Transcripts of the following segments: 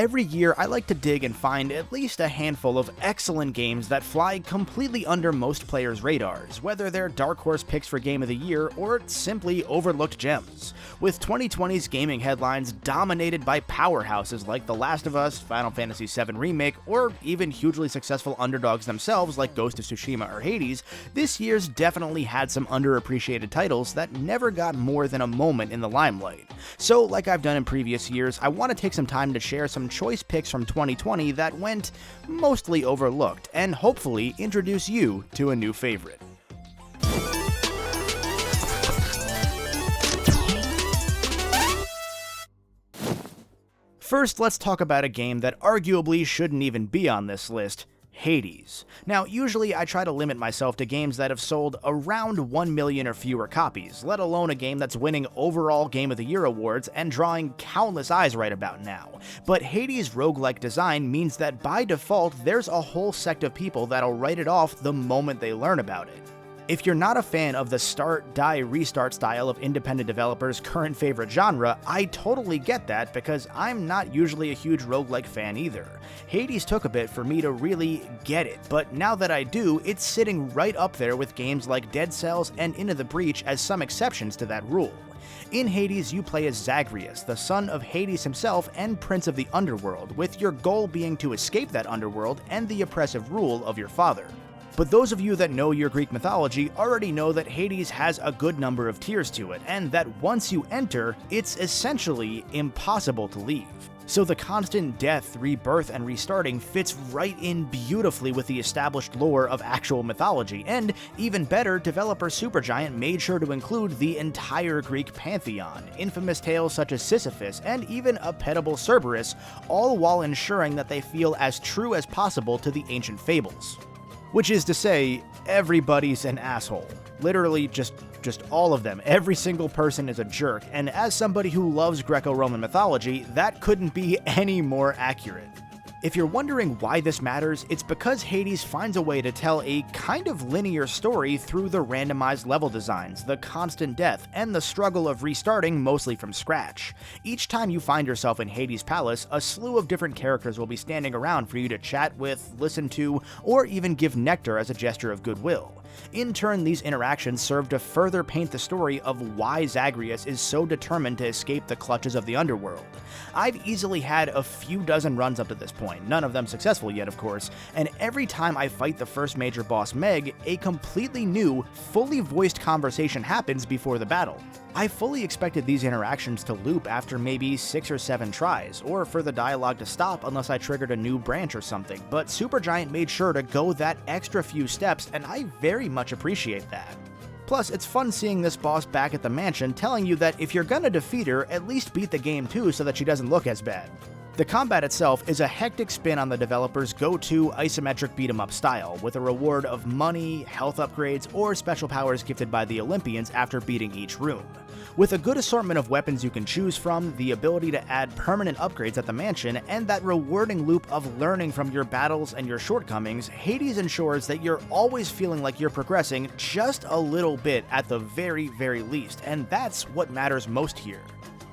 Every year, I like to dig and find at least a handful of excellent games that fly completely under most players' radars, whether they're dark horse picks for Game of the Year or simply overlooked gems. With 2020's gaming headlines dominated by powerhouses like The Last of Us, Final Fantasy VII Remake, or even hugely successful underdogs themselves like Ghost of Tsushima or Hades, this year's definitely had some underappreciated titles that never got more than a moment in the limelight. So, like I've done in previous years, I want to take some time to share some choice picks from 2020 that went mostly overlooked, and hopefully introduce you to a new favorite. First, let's talk about a game that arguably shouldn't even be on this list, Hades. Now, usually I try to limit myself to games that have sold around 1 million or fewer copies, let alone a game that's winning overall Game of the Year awards and drawing countless eyes right about now. But Hades' roguelike design means that by default, there's a whole sect of people that'll write it off the moment they learn about it. If you're not a fan of the start, die, restart style of independent developers' current favorite genre, I totally get that because I'm not usually a huge roguelike fan either. Hades took a bit for me to really get it, but now that I do, it's sitting right up there with games like Dead Cells and Into the Breach as some exceptions to that rule. In Hades, you play as Zagreus, the son of Hades himself and prince of the underworld, with your goal being to escape that underworld and the oppressive rule of your father. But those of you that know your Greek mythology already know that Hades has a good number of tiers to it, and that once you enter, it's essentially impossible to leave. So the constant death, rebirth, and restarting fits right in beautifully with the established lore of actual mythology, and even better, developer Supergiant made sure to include the entire Greek pantheon, infamous tales such as Sisyphus, and even a pitiable Cerberus, all while ensuring that they feel as true as possible to the ancient fables. Which is to say, everybody's an asshole. Literally, just all of them. Every single person is a jerk, and as somebody who loves Greco-Roman mythology, that couldn't be any more accurate. If you're wondering why this matters, it's because Hades finds a way to tell a kind of linear story through the randomized level designs, the constant death, and the struggle of restarting mostly from scratch. Each time you find yourself in Hades' palace, a slew of different characters will be standing around for you to chat with, listen to, or even give nectar as a gesture of goodwill. In turn, these interactions serve to further paint the story of why Zagreus is so determined to escape the clutches of the underworld. I've easily had a few dozen runs up to this point, none of them successful yet of course, and every time I fight the first major boss Meg, a completely new, fully voiced conversation happens before the battle. I fully expected these interactions to loop after maybe 6 or 7 tries, or for the dialogue to stop unless I triggered a new branch or something, but Supergiant made sure to go that extra few steps, and I very much appreciate that. Plus, it's fun seeing this boss back at the mansion telling you that if you're gonna defeat her, at least beat the game too so that she doesn't look as bad. The combat itself is a hectic spin on the developer's go-to isometric beat-em-up style, with a reward of money, health upgrades, or special powers gifted by the Olympians after beating each room. With a good assortment of weapons you can choose from, the ability to add permanent upgrades at the mansion, and that rewarding loop of learning from your battles and your shortcomings, Hades ensures that you're always feeling like you're progressing just a little bit at the very, very least, and that's what matters most here.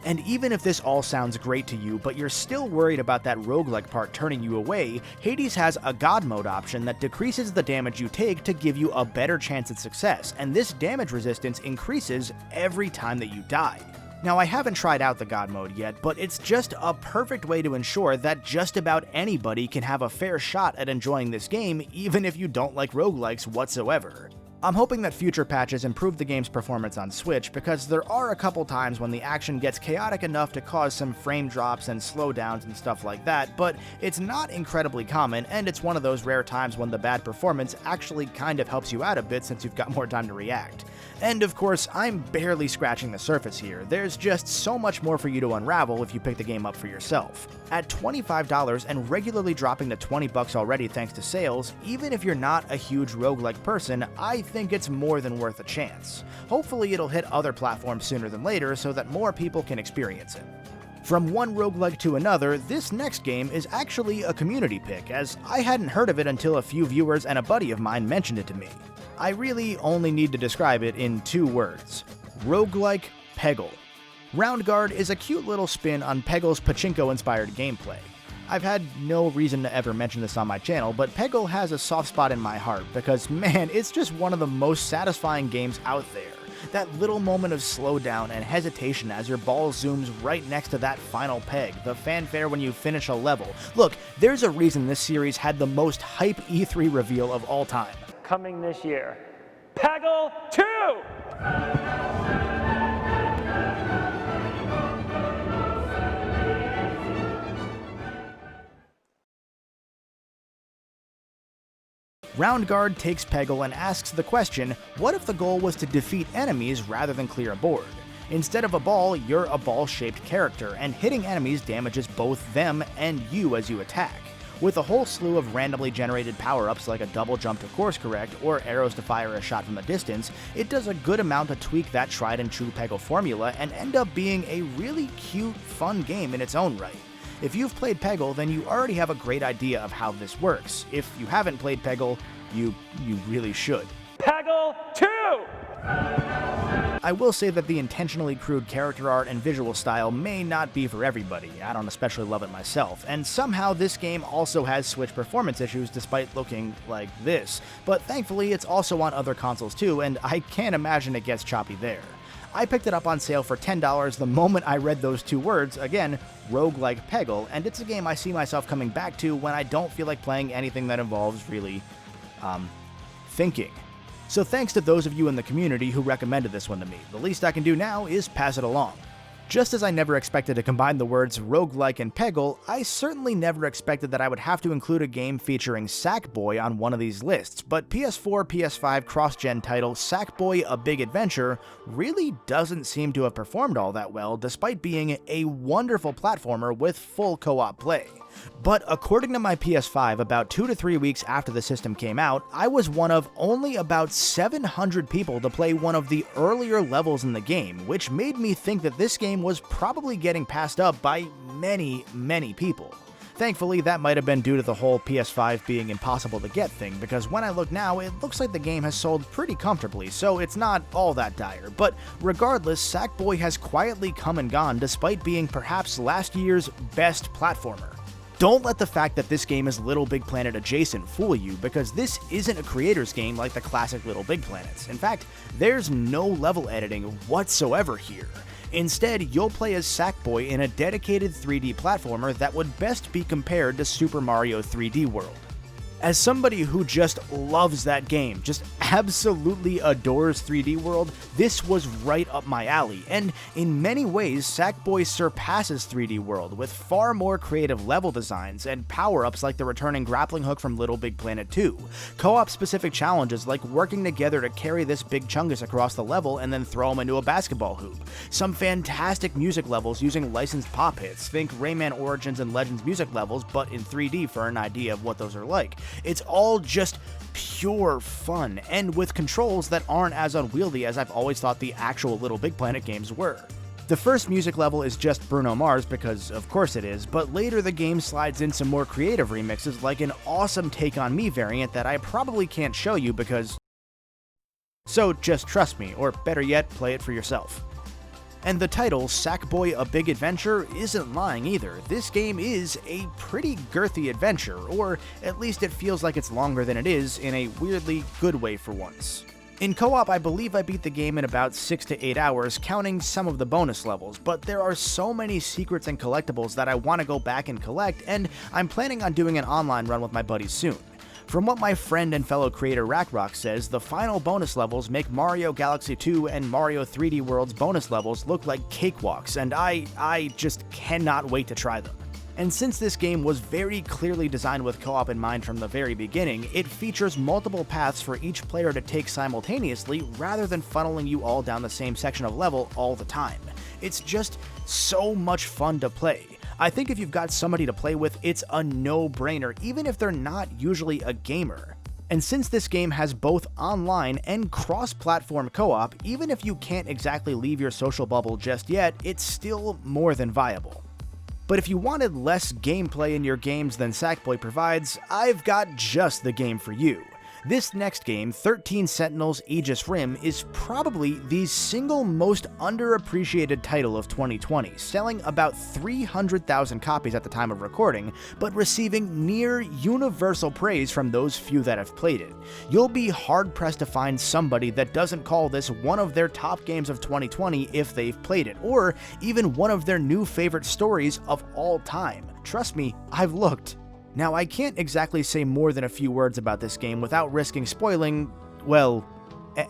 And even if this all sounds great to you, but you're still worried about that roguelike part turning you away, Hades has a God mode option that decreases the damage you take to give you a better chance at success, and this damage resistance increases every time that you die. Now, I haven't tried out the God mode yet, but it's just a perfect way to ensure that just about anybody can have a fair shot at enjoying this game, even if you don't like roguelikes whatsoever. I'm hoping that future patches improve the game's performance on Switch, because there are a couple times when the action gets chaotic enough to cause some frame drops and slowdowns and stuff like that, but it's not incredibly common, and it's one of those rare times when the bad performance actually kind of helps you out a bit since you've got more time to react. And of course, I'm barely scratching the surface here. There's just so much more for you to unravel if you pick the game up for yourself. At $25 and regularly dropping to $20 already thanks to sales, even if you're not a huge roguelike person, I think it's more than worth a chance. Hopefully it'll hit other platforms sooner than later so that more people can experience it. From one roguelike to another, this next game is actually a community pick, as I hadn't heard of it until a few viewers and a buddy of mine mentioned it to me. I really only need to describe it in 2 words: roguelike Peggle. Roundguard is a cute little spin on Peggle's pachinko-inspired gameplay. I've had no reason to ever mention this on my channel, but Peggle has a soft spot in my heart because, man, it's just one of the most satisfying games out there. That little moment of slowdown and hesitation as your ball zooms right next to that final peg, the fanfare when you finish a level. Look, there's a reason this series had the most hype E3 reveal of all time. Coming this year, Peggle 2! Roundguard takes Peggle and asks the question, what if the goal was to defeat enemies rather than clear a board? Instead of a ball, you're a ball-shaped character, and hitting enemies damages both them and you as you attack. With a whole slew of randomly generated power-ups like a double jump to course correct or arrows to fire a shot from a distance, it does a good amount to tweak that tried and true Peggle formula and end up being a really cute, fun game in its own right. If you've played Peggle, then you already have a great idea of how this works. If you haven't played Peggle, you really should. Peggle 2! I will say that the intentionally crude character art and visual style may not be for everybody. I don't especially love it myself, and somehow this game also has Switch performance issues despite looking like this. But thankfully it's also on other consoles too, and I can't imagine it gets choppy there. I picked it up on sale for $10 the moment I read those two words, again, roguelike Peggle, and it's a game I see myself coming back to when I don't feel like playing anything that involves really, thinking. So thanks to those of you in the community who recommended this one to me. The least I can do now is pass it along. Just as I never expected to combine the words roguelike and Peggle, I certainly never expected that I would have to include a game featuring Sackboy on one of these lists, but PS4, PS5 cross-gen title Sackboy A Big Adventure really doesn't seem to have performed all that well, despite being a wonderful platformer with full co-op play. But according to my PS5, about 2 to 3 weeks after the system came out, I was one of only about 700 people to play one of the earlier levels in the game, which made me think that this game was probably getting passed up by many people. Thankfully, that might have been due to the whole PS5 being impossible to get thing, because when I look now, it looks like the game has sold pretty comfortably, so it's not all that dire. But regardless, Sackboy has quietly come and gone despite being perhaps last year's best platformer. Don't let the fact that this game is Little Big Planet adjacent fool you, because this isn't a creator's game like the classic Little Big Planets. In fact, there's no level editing whatsoever here. Instead, you'll play as Sackboy in a dedicated 3D platformer that would best be compared to Super Mario 3D World. As somebody who just loves that game, just absolutely adores 3D World, this was right up my alley, and in many ways, Sackboy surpasses 3D World with far more creative level designs and power-ups like the returning grappling hook from Little Big Planet 2, co-op specific challenges like working together to carry this big chungus across the level and then throw him into a basketball hoop, some fantastic music levels using licensed pop hits, think Rayman Origins and Legends music levels, but in 3D for an idea of what those are like. It's all just pure fun, and with controls that aren't as unwieldy as I've always thought the actual Little Big Planet games were. The first music level is just Bruno Mars because of course it is, but later the game slides in some more creative remixes like an awesome Take On Me variant that I probably can't show you because... So just trust me, or better yet, play it for yourself. And the title, Sackboy A Big Adventure, isn't lying either. This game is a pretty girthy adventure, or at least it feels like it's longer than it is in a weirdly good way for once. In co-op, I believe I beat the game in about 6 to 8 hours, counting some of the bonus levels, but there are so many secrets and collectibles that I want to go back and collect, and I'm planning on doing an online run with my buddies soon. From what my friend and fellow creator Rackrock says, the final bonus levels make Mario Galaxy 2 and Mario 3D World's bonus levels look like cakewalks, and I just cannot wait to try them. And since this game was very clearly designed with co-op in mind from the very beginning, it features multiple paths for each player to take simultaneously rather than funneling you all down the same section of level all the time. It's just so much fun to play. I think if you've got somebody to play with, it's a no-brainer, even if they're not usually a gamer. And since this game has both online and cross-platform co-op, even if you can't exactly leave your social bubble just yet, it's still more than viable. But if you wanted less gameplay in your games than Sackboy provides, I've got just the game for you. This next game, 13 Sentinels Aegis Rim, is probably the single most underappreciated title of 2020, selling about 300,000 copies at the time of recording, but receiving near universal praise from those few that have played it. You'll be hard-pressed to find somebody that doesn't call this one of their top games of 2020 if they've played it, or even one of their new favorite stories of all time. Trust me, I've looked. Now, I can't exactly say more than a few words about this game without risking spoiling, well,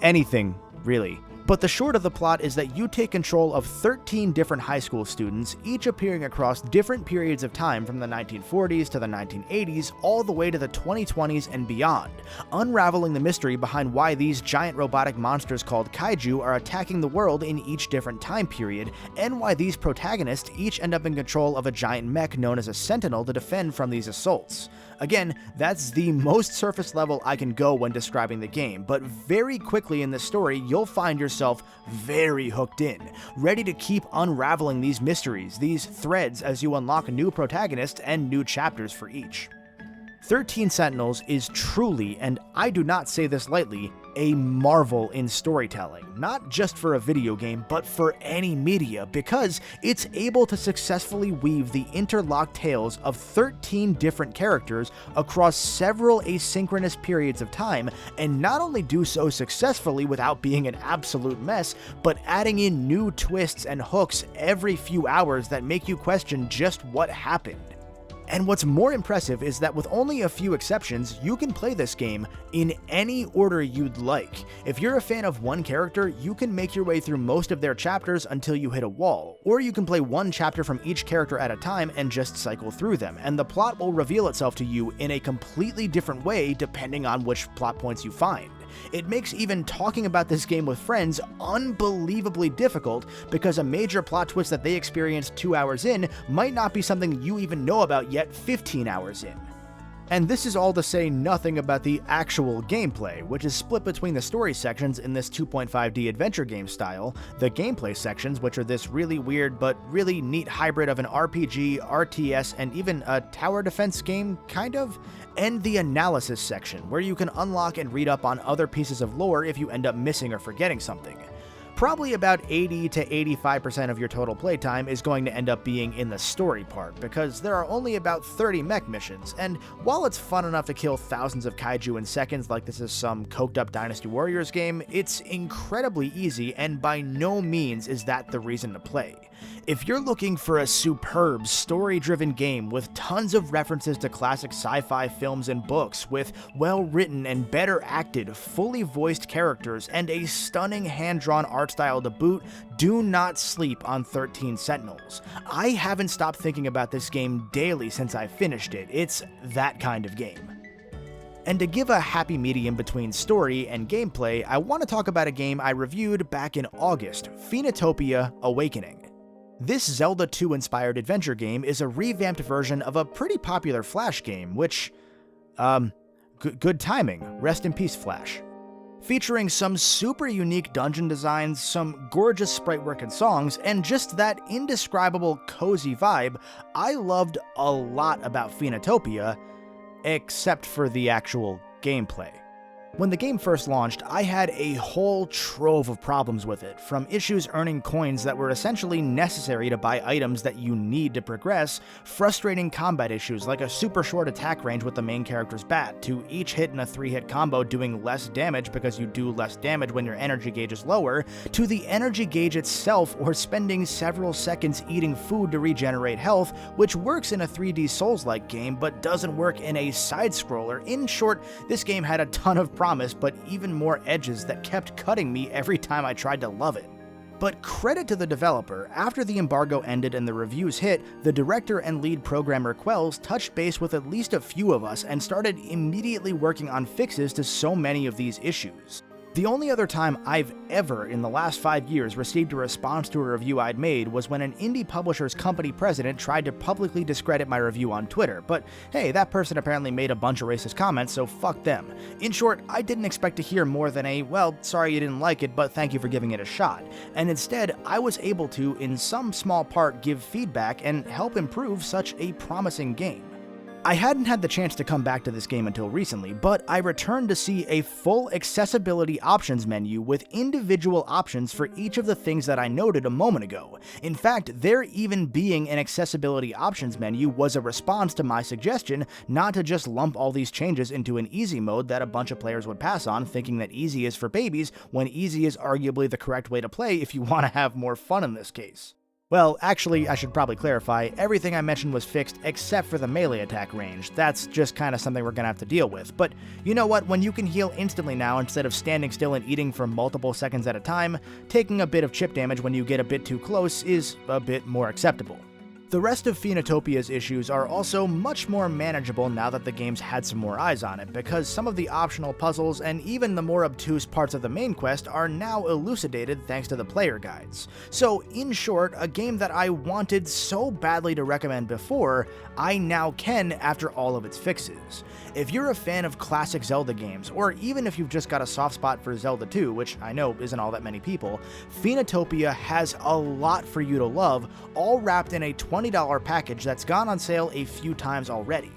anything, really. But the short of the plot is that you take control of 13 different high school students, each appearing across different periods of time from the 1940s to the 1980s, all the way to the 2020s and beyond, unraveling the mystery behind why these giant robotic monsters called kaiju are attacking the world in each different time period, and why these protagonists each end up in control of a giant mech known as a Sentinel to defend from these assaults. Again, that's the most surface level I can go when describing the game, but very quickly in the story, you'll find yourself very hooked in, ready to keep unraveling these mysteries, these threads, as you unlock new protagonists and new chapters for each. 13 Sentinels is truly, and I do not say this lightly, a marvel in storytelling, not just for a video game, but for any media, because it's able to successfully weave the interlocked tales of 13 different characters across several asynchronous periods of time, and not only do so successfully without being an absolute mess, but adding in new twists and hooks every few hours that make you question just what happened. And what's more impressive is that with only a few exceptions, you can play this game in any order you'd like. If you're a fan of one character, you can make your way through most of their chapters until you hit a wall, or you can play one chapter from each character at a time and just cycle through them, and the plot will reveal itself to you in a completely different way depending on which plot points you find. It makes even talking about this game with friends unbelievably difficult because a major plot twist that they experienced 2 hours in might not be something you even know about yet 15 hours in. And this is all to say nothing about the actual gameplay, which is split between the story sections in this 2.5D adventure game style, the gameplay sections, which are this really weird but really neat hybrid of an RPG, RTS, and even a tower defense game, kind of, and the analysis section, where you can unlock and read up on other pieces of lore if you end up missing or forgetting something. Probably about 80 to 85% of your total playtime is going to end up being in the story part, because there are only about 30 mech missions, and while it's fun enough to kill thousands of kaiju in seconds like this is some coked up Dynasty Warriors game, it's incredibly easy, and by no means is that the reason to play. If you're looking for a superb, story-driven game with tons of references to classic sci-fi films and books, with well-written and better acted, fully voiced characters, and a stunning hand-drawn art style to boot, do not sleep on 13 Sentinels. I haven't stopped thinking about this game daily since I finished it. It's that kind of game. And to give a happy medium between story and gameplay, I want to talk about a game I reviewed back in August, Phenotopia Awakening. This Zelda 2-inspired adventure game is a revamped version of a pretty popular Flash game, which, good timing, rest in peace Flash. Featuring some super unique dungeon designs, some gorgeous sprite work and songs, and just that indescribable cozy vibe, I loved a lot about Phenotopia, except for the actual gameplay. When the game first launched, I had a whole trove of problems with it, from issues earning coins that were essentially necessary to buy items that you need to progress, frustrating combat issues like a super short attack range with the main character's bat, to each hit in a 3-hit combo doing less damage because you do less damage when your energy gauge is lower, to the energy gauge itself or spending several seconds eating food to regenerate health, which works in a 3D Souls-like game but doesn't work in a side-scroller. In short, this game had a ton of promise, but even more edges that kept cutting me every time I tried to love it. But credit to the developer, after the embargo ended and the reviews hit, the director and lead programmer Quells touched base with at least a few of us and started immediately working on fixes to so many of these issues. The only other time I've ever, in the last 5 years, received a response to a review I'd made was when an indie publisher's company president tried to publicly discredit my review on Twitter, but hey, that person apparently made a bunch of racist comments, so fuck them. In short, I didn't expect to hear more than a, well, sorry you didn't like it, but thank you for giving it a shot, and instead, I was able to, in some small part, give feedback and help improve such a promising game. I hadn't had the chance to come back to this game until recently, but I returned to see a full accessibility options menu with individual options for each of the things that I noted a moment ago. In fact, there even being an accessibility options menu was a response to my suggestion not to just lump all these changes into an easy mode that a bunch of players would pass on, thinking that easy is for babies, when easy is arguably the correct way to play if you want to have more fun in this case. Well, actually, I should probably clarify, everything I mentioned was fixed except for the melee attack range. That's just kind of something we're gonna have to deal with. But you know what, when you can heal instantly now instead of standing still and eating for multiple seconds at a time, taking a bit of chip damage when you get a bit too close is a bit more acceptable. The rest of Phenotopia's issues are also much more manageable now that the game's had some more eyes on it, because some of the optional puzzles and even the more obtuse parts of the main quest are now elucidated thanks to the player guides. So, in short, a game that I wanted so badly to recommend before, I now can after all of its fixes. If you're a fan of classic Zelda games, or even if you've just got a soft spot for Zelda 2, which I know isn't all that many people, Phenotopia has a lot for you to love, all wrapped in a $20 package that's gone on sale a few times already.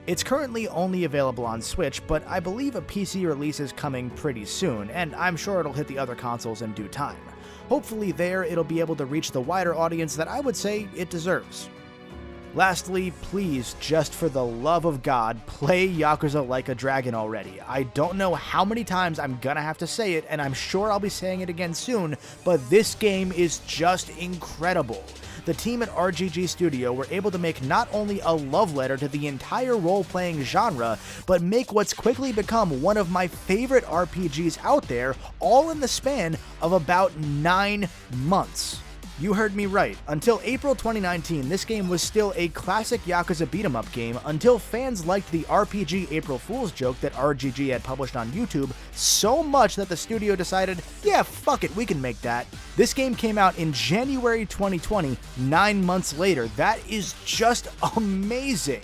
It's currently only available on Switch, but I believe a PC release is coming pretty soon, and I'm sure it'll hit the other consoles in due time. Hopefully there, it'll be able to reach the wider audience that I would say it deserves. Lastly, please, just for the love of God, play Yakuza Like a Dragon already. I don't know how many times I'm gonna have to say it, and I'm sure I'll be saying it again soon, but this game is just incredible. The team at RGG Studio were able to make not only a love letter to the entire role-playing genre, but make what's quickly become one of my favorite RPGs out there, all in the span of about 9 months. You heard me right. Until April 2019, this game was still a classic Yakuza beat-em-up game until fans liked the RPG April Fool's joke that RGG had published on YouTube so much that the studio decided, yeah, fuck it, we can make that. This game came out in January 2020, 9 months later. That is just amazing.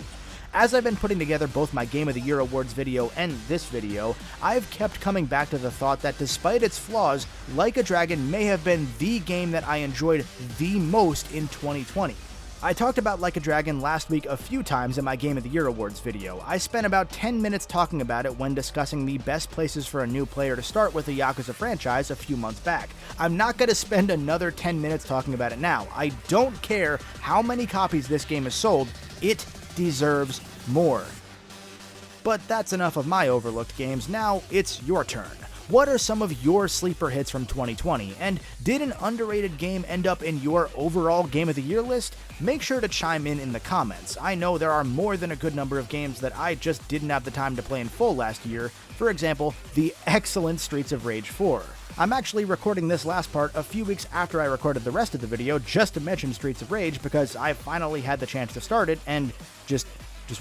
As I've been putting together both my Game of the Year Awards video and this video, I've kept coming back to the thought that despite its flaws, Like a Dragon may have been the game that I enjoyed the most in 2020. I talked about Like a Dragon last week a few times in my Game of the Year Awards video. I spent about 10 minutes talking about it when discussing the best places for a new player to start with the Yakuza franchise a few months back. I'm not going to spend another 10 minutes talking about it now. I don't care how many copies this game has sold, it deserves more. But that's enough of my overlooked games. Now it's your turn. What are some of your sleeper hits from 2020, and did an underrated game end up in your overall Game of the Year list? Make sure to chime in the comments. I know there are more than a good number of games that I just didn't have the time to play in full last year. For example, the excellent Streets of Rage 4. I'm actually recording this last part a few weeks after I recorded the rest of the video just to mention Streets of Rage because I finally had the chance to start it, and just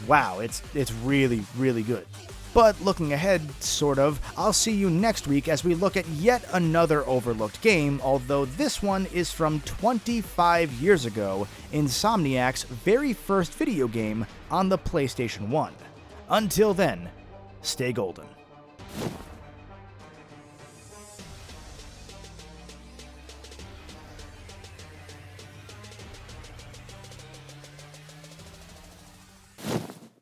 wow, it's really, really good. But looking ahead, sort of, I'll see you next week as we look at yet another overlooked game, although this one is from 25 years ago, Insomniac's very first video game on the PlayStation 1. Until then, stay golden.